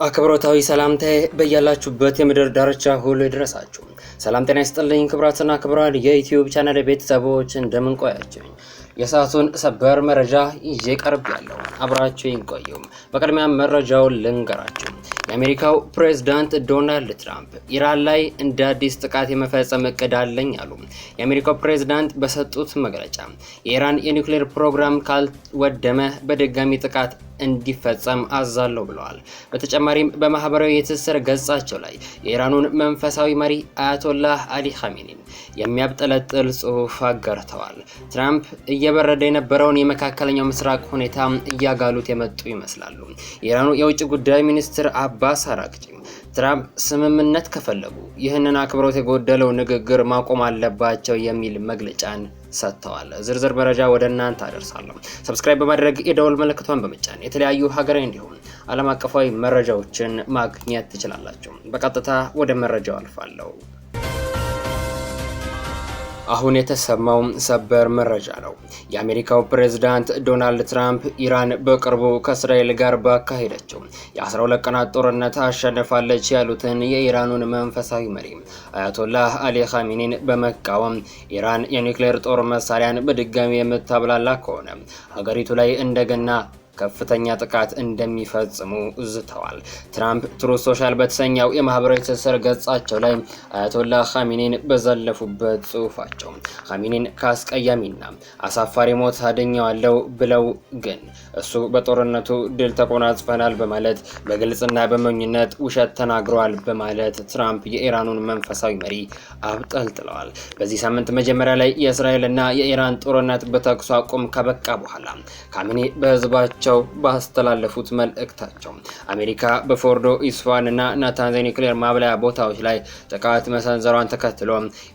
አክብሮታዊ ሰላምታዬ በያላችሁበት የምድር ዳርቻ ሁሉ ይድረሳችሁ። ሰላም ጤና ይስጥልኝ ክብራትና ክብራን የዩቲዩብ ቻናል ቤተሰቦች እንደምን ቆያችሁ? የሰዓቱን ሰበር መረጃ ይዤ ቀርቤያለሁ። አብራችሁኝ ቆዩ። በቅድሚያ መረጃውን ልንገራችሁ። የአሜሪካው ፕሬዝዳንት ዶናልድ ትራምፕ ኢራን ላይ እንደ አዲስ ጥቃት የመፈጸም እቅድ አለኝ አሉ። የአሜሪካው ፕሬዝዳንት በሰጡት መግለጫ የኢራን የኒውክሌር ፕሮግራም ካልወደመ በድጋሚ ጥቃት እንዲፈጸም አዛለሁ ብለዋል። በተጨማሪም በማህበራዊ የትስስር ገጻቸው ላይ የኢራኑን መንፈሳዊ መሪ አያቶላህ አሊ ኻሜኒን የሚያብጠለጥል ጽሑፍ አጋርተዋል። ትራምፕ እየበረደ የነበረውን የመካከለኛው ምስራቅ ሁኔታ እያጋሉት የመጡ ይመስላሉ። የኢራኑ የውጭ ጉዳይ ሚኒስትር አባስ አራግቺ ትራምፕ ስምምነት ከፈለጉ ይህንን አክብሮት የጎደለው ንግግር ማቆም አለባቸው የሚል መግለጫን ሰጥተዋል። ዝርዝር መረጃ ወደ እናንተ አደርሳለሁ። ሰብስክራይብ በማድረግ የደወል ምልክቷን በመጫን የተለያዩ ሀገራዊ እንዲሁም ዓለም አቀፋዊ መረጃዎችን ማግኘት ትችላላችሁ። በቀጥታ ወደ መረጃው አልፋለሁ። አሁን የተሰማው ሰበር መረጃ ነው። የአሜሪካው ፕሬዝዳንት ዶናልድ ትራምፕ ኢራን በቅርቡ ከእስራኤል ጋር ባካሄደችው የ12 ቀናት ጦርነት አሸንፋለች ያሉትን የኢራኑን መንፈሳዊ መሪ አያቶላህ አሊ ኻሜኒን በመቃወም ኢራን የኒውክሌር ጦር መሳሪያን በድጋሚ የምታብላላ ከሆነ ሀገሪቱ ላይ እንደገና ከፍተኛ ጥቃት እንደሚፈጽሙ ዝተዋል። ትራምፕ ትሩዝ ሶሻል በተሰኘው የማህበራዊ ትስስር ገጻቸው ላይ አያቶላህ ኻሜኒን በዘለፉበት ጽሑፋቸው ኻሜኒን ከአስቀያሚና አሳፋሪ ሞት አድኘዋለሁ ብለው ግን እሱ በጦርነቱ ድል ተቆናጽፈናል በማለት በግልጽና በሞኝነት ውሸት ተናግረዋል በማለት ትራምፕ የኢራኑን መንፈሳዊ መሪ አብጠልጥለዋል። በዚህ ሳምንት መጀመሪያ ላይ የእስራኤልና የኢራን ጦርነት በተኩስ አቁም ከበቃ በኋላ ኻሜኒ በህዝባቸው ባስተላለፉት መልእክታቸው አሜሪካ በፎርዶ፣ ኢስፋሃን እና ናታንዝ ኒውክሌር ማብላያ ቦታዎች ላይ ጥቃት መሰንዘሯን ተከትሎ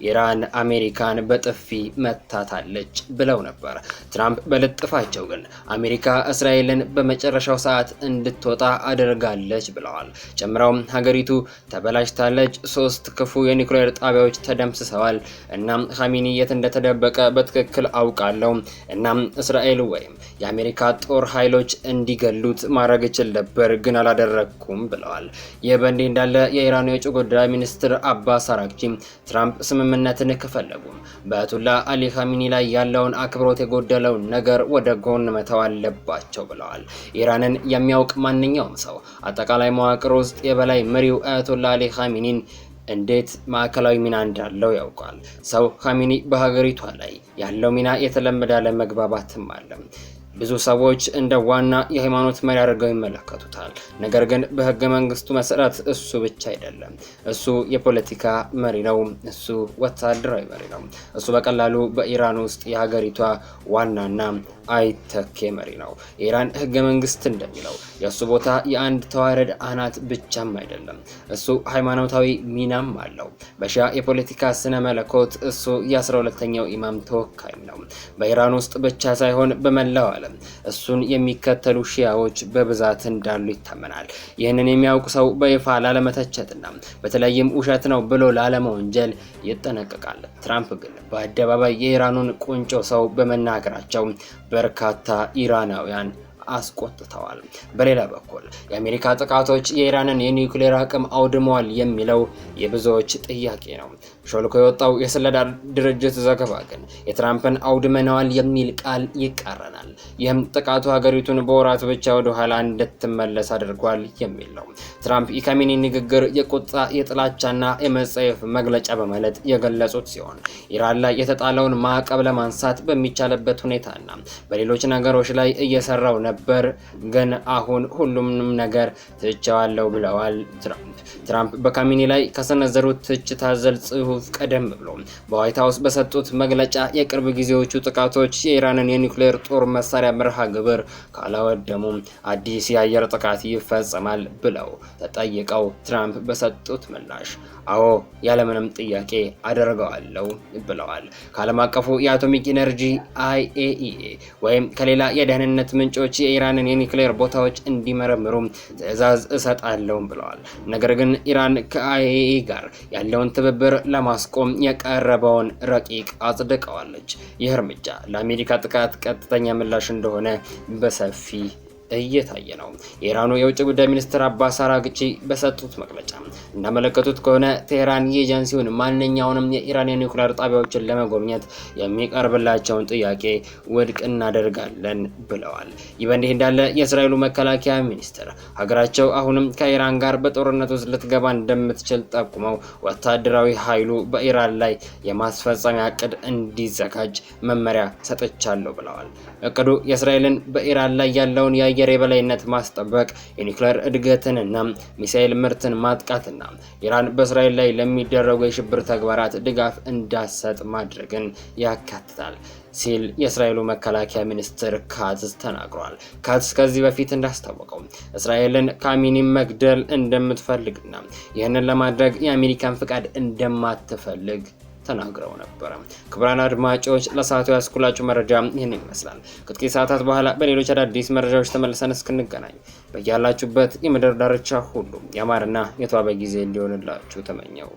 ኢራን አሜሪካን በጥፊ መታታለች ብለው ነበር። ትራምፕ በልጥፋቸው ግን አሜሪካ እስራኤልን በመጨረሻው ሰዓት እንድትወጣ አድርጋለች ብለዋል። ጨምረውም ሀገሪቱ ተበላሽታለች፣ 3 ክፉ የኒውክሌር ጣቢያዎች ተደምስሰዋል፣ እናም ኻሜኒ የት እንደተደበቀ በትክክል አውቃለሁ፣ እናም እስራኤል ወይም የአሜሪካ ጦር ኃይሎች እንዲገሉት ማድረግ ይችል ነበር ግን አላደረኩም ብለዋል። ይህ በእንዲህ እንዳለ የኢራኑ የውጭ ጉዳይ ሚኒስትር አባስ አራግቺ ትራምፕ ስምምነትን ከፈለጉ በአያቶላህ አሊ ኻሜኒ ላይ ያለውን አክብሮት የጎደለው ነገር ወደ ጎን መተው አለባቸው ብለዋል። ኢራንን የሚያውቅ ማንኛውም ሰው አጠቃላይ መዋቅር ውስጥ የበላይ መሪው አያቶላህ አሊ ኻሜኒን እንዴት ማዕከላዊ ሚና እንዳለው ያውቃል። ሰው ኻሜኒ በሀገሪቷ ላይ ያለው ሚና የተለመደ አለመግባባትም አለ። ብዙ ሰዎች እንደ ዋና የሃይማኖት መሪ አድርገው ይመለከቱታል። ነገር ግን በህገ መንግስቱ መሰረት እሱ ብቻ አይደለም። እሱ የፖለቲካ መሪ ነው። እሱ ወታደራዊ መሪ ነው። እሱ በቀላሉ በኢራን ውስጥ የሀገሪቷ ዋናና አይተኬ መሪ ነው። የኢራን ህገ መንግስት እንደሚለው የእሱ ቦታ የአንድ ተዋረድ አናት ብቻም አይደለም። እሱ ሃይማኖታዊ ሚናም አለው። በሺያ የፖለቲካ ስነ መለኮት እሱ የ12ኛው ኢማም ተወካይም ነው። በኢራን ውስጥ ብቻ ሳይሆን በመላው ዓለም እሱን የሚከተሉ ሺያዎች በብዛት እንዳሉ ይታመናል። ይህንን የሚያውቅ ሰው በይፋ ላለመተቸትና በተለይም ውሸት ነው ብሎ ላለመወንጀል ይጠነቀቃል። ትራምፕ ግን በአደባባይ የኢራኑን ቁንጮ ሰው በመናገራቸው በርካታ ኢራናውያን አስቆጥተዋል። በሌላ በኩል የአሜሪካ ጥቃቶች የኢራንን የኒውክሌር አቅም አውድመዋል የሚለው የብዙዎች ጥያቄ ነው። ሾልኮ የወጣው የስለላ ድርጅት ዘገባ ግን የትራምፕን አውድመነዋል የሚል ቃል ይቃረናል። ይህም ጥቃቱ ሀገሪቱን በወራት ብቻ ወደ ኋላ እንድትመለስ አድርጓል የሚል ነው። ትራምፕ የኻሜኒ ንግግር የቁጣ የጥላቻና የመጸየፍ መግለጫ በማለት የገለጹት ሲሆን ኢራን ላይ የተጣለውን ማዕቀብ ለማንሳት በሚቻልበት ሁኔታና በሌሎች ነገሮች ላይ እየሰራው ነበር፣ ግን አሁን ሁሉንም ነገር ትቼዋለሁ ብለዋል ትራምፕ በኻሜኒ ላይ ከሰነዘሩት ትችት አዘል ጽሑፍ ቀደም ብሎ በዋይት ሃውስ በሰጡት መግለጫ የቅርብ ጊዜዎቹ ጥቃቶች የኢራንን የኒውክሌር ጦር መሳሪያ መርሃ ግብር ካላወደሙ አዲስ የአየር ጥቃት ይፈጸማል ብለው ተጠይቀው ትራምፕ በሰጡት ምላሽ አዎ ያለምንም ጥያቄ አደርገዋለሁ ብለዋል። ከዓለም አቀፉ የአቶሚክ ኢነርጂ IAEA ወይም ከሌላ የደህንነት ምንጮች የኢራንን የኒውክሌር ቦታዎች እንዲመረምሩ ትዕዛዝ እሰጣለሁ ብለዋል። ነገር ግን ኢራን ከIAEA ጋር ያለውን ትብብር ለማስቆም የቀረበውን ረቂቅ አጽድቀዋለች። ይህ እርምጃ ለአሜሪካ ጥቃት ቀጥተኛ ምላሽ እንደሆነ በሰፊ እየታየ ነው። የኢራኑ የውጭ ጉዳይ ሚኒስትር አባስ አራግቺ በሰጡት መግለጫ እንዳመለከቱት ከሆነ ቴህራን የኤጀንሲውን ማንኛውንም የኢራን የኒውክሌር ጣቢያዎችን ለመጎብኘት የሚቀርብላቸውን ጥያቄ ውድቅ እናደርጋለን ብለዋል። ይህ በእንዲህ እንዳለ የእስራኤሉ መከላከያ ሚኒስትር ሀገራቸው አሁንም ከኢራን ጋር በጦርነት ውስጥ ልትገባ እንደምትችል ጠቁመው ወታደራዊ ኃይሉ በኢራን ላይ የማስፈጸሚያ እቅድ እንዲዘጋጅ መመሪያ ሰጥቻለሁ ብለዋል። እቅዱ የእስራኤልን በኢራን ላይ ያለውን የአየር የበላይነት ማስጠበቅ፣ የኒውክሌር እድገትንና ሚሳኤል ምርትን ማጥቃትና ኢራን በእስራኤል ላይ ለሚደረጉ የሽብር ተግባራት ድጋፍ እንዳትሰጥ ማድረግን ያካትታል ሲል የእስራኤሉ መከላከያ ሚኒስትር ካትዝ ተናግሯል። ካትዝ ከዚህ በፊት እንዳስታወቀው እስራኤልን ካሚኒን መግደል እንደምትፈልግና ይህንን ለማድረግ የአሜሪካን ፍቃድ እንደማትፈልግ ተናግረው ነበር። ክቡራን አድማጮች ለሰዓቱ ያስኩላችሁ መረጃ ይህን ይመስላል። ከጥቂት ሰዓታት በኋላ በሌሎች አዳዲስ መረጃዎች ተመልሰን እስክንገናኝ በያላችሁበት የምድር ዳርቻ ሁሉ ያማረና የተዋበ ጊዜ እንዲሆንላችሁ ተመኘው።